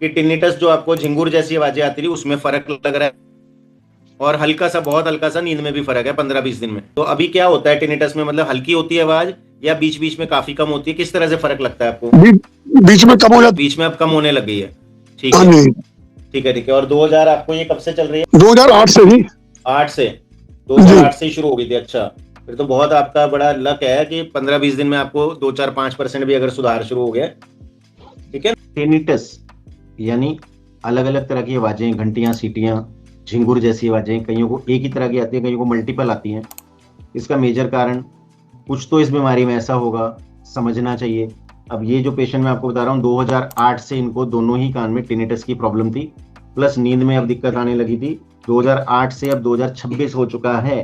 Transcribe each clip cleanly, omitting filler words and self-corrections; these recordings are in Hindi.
कि टिनिटस जो आपको झिंगुर जैसी आवाजें आती थी उसमें फर्क लग रहा है, और हल्का सा, बहुत हल्का सा नींद में भी फर्क है 15-20 दिन में। तो अभी क्या होता है टिनिटस में, मतलब हल्की होती है आवाज या बीच बीच में काफी कम होती है, किस तरह से फर्क लगता है आपको? बीच में कम हो जाती। बीच में अब कम होने लग गई है, ठीक हाँ है जी। ठीक है ठीक है। और 2000 आपको ये कब से चल रही है? 2008 से ही। 8 से? जी 2008 से ही शुरू हो गई थी, अच्छा। फिर तो बहुत आपका बड़ा लक है कि 15-20 दिन में आपको 2-4-5% भी अगर सुधार शुरू हो गया, ठीक है। टिनिटस यानी अलग अलग तरह की आवाजें, घंटियां, सीटियां, झिंगुर जैसी आवाजें, कईयों को एक ही तरह की आती है, कईयों को मल्टीपल आती हैं। इसका मेजर कारण कुछ तो इस बीमारी में ऐसा होगा, समझना चाहिए। अब ये जो पेशेंट मैं आपको बता रहा हूँ, 2008 से इनको दोनों ही कान में टिनिटस की प्रॉब्लम थी, प्लस नींद में अब दिक्कत आने लगी थी। 2008 से अब 2026 हो चुका है,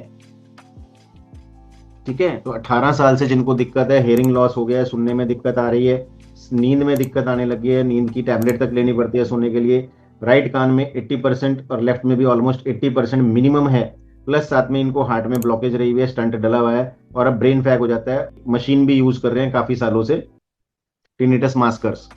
ठीक है। तो 18 साल से जिनको दिक्कत है, हेयरिंग लॉस हो गया है, सुनने में दिक्कत आ रही है, नींद में दिक्कत आने लगी है, नींद की टैबलेट तक लेनी पड़ती है सोने के लिए, राइट कान में 80% और लेफ्ट में भी ऑलमोस्ट 80% मिनिमम है, प्लस साथ में इनको हार्ट में ब्लॉकेज रही हुई है, स्टंट डला हुआ है, और अब ब्रेन फैग हो जाता है, मशीन भी यूज कर रहे हैं काफी सालों से, टिनिटस मास्कर्स।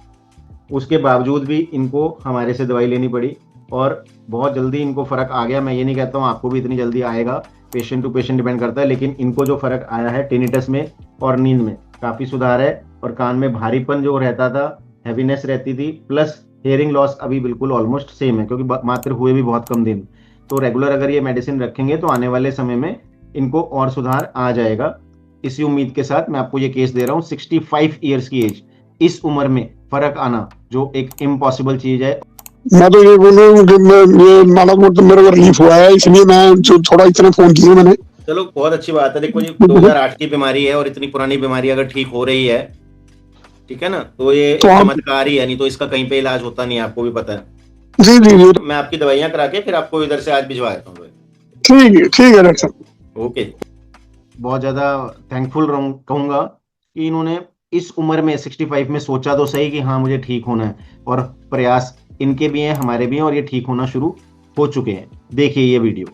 उसके बावजूद भी इनको हमारे से दवाई लेनी पड़ी, और बहुत जल्दी इनको फर्क आ गया। मैं ये नहीं कहता हूँ आपको भी इतनी जल्दी आएगा, पेशेंट टू पेशेंट डिपेंड करता है, लेकिन इनको जो फर्क आया है टिनिटस में और नींद में, काफी सुधार है। और कान में भारीपन जो रहता था, हैवीनेस रहती थी, प्लस हेयरिंग लॉस अभी बिल्कुल ऑलमोस्ट सेम है, क्योंकि मात्र हुए भी बहुत कम दिन। तो रेगुलर अगर ये मेडिसिन रखेंगे तो आने वाले समय में इनको और सुधार आ जाएगा। इसी उम्मीद के साथ मैं आपको ये केस दे रहा हूँ। 65 ईयर्स की एज, इस उम्र में फर्क आना जो एक इम्पॉसिबल चीज है। मैं तो ये बोलूँ कि ये माड़ा मोटा मेरे को रिलीफ हुआ है, इसलिए मैं जो थोड़ा इतना फोन किया मैंने। चलो बहुत अच्छी बात है। देखो ये 2008 की बीमारी है, और इतनी पुरानी बीमारी अगर ठीक हो रही है, ठीक है ना, तो ये तो एक आप चमत्कार ही है, नहीं तो इसका कहीं पे इलाज होता नहीं है, आपको भी पता है। जी जी जी मैं आपकी दवाइयां करा के फिर आपको इधर से आज भिजवा देता हूँ। ठीक है डॉक्टर साहब। ओके। बहुत ज्यादा थैंकफुल कहूंगा कि इन्होंने इस उम्र में 65 में सोचा तो सही कि हाँ मुझे ठीक होना है, और प्रयास इनके भी हैं, हमारे भी हैं, और ये ठीक होना शुरू हो चुके हैं। देखिए ये वीडियो।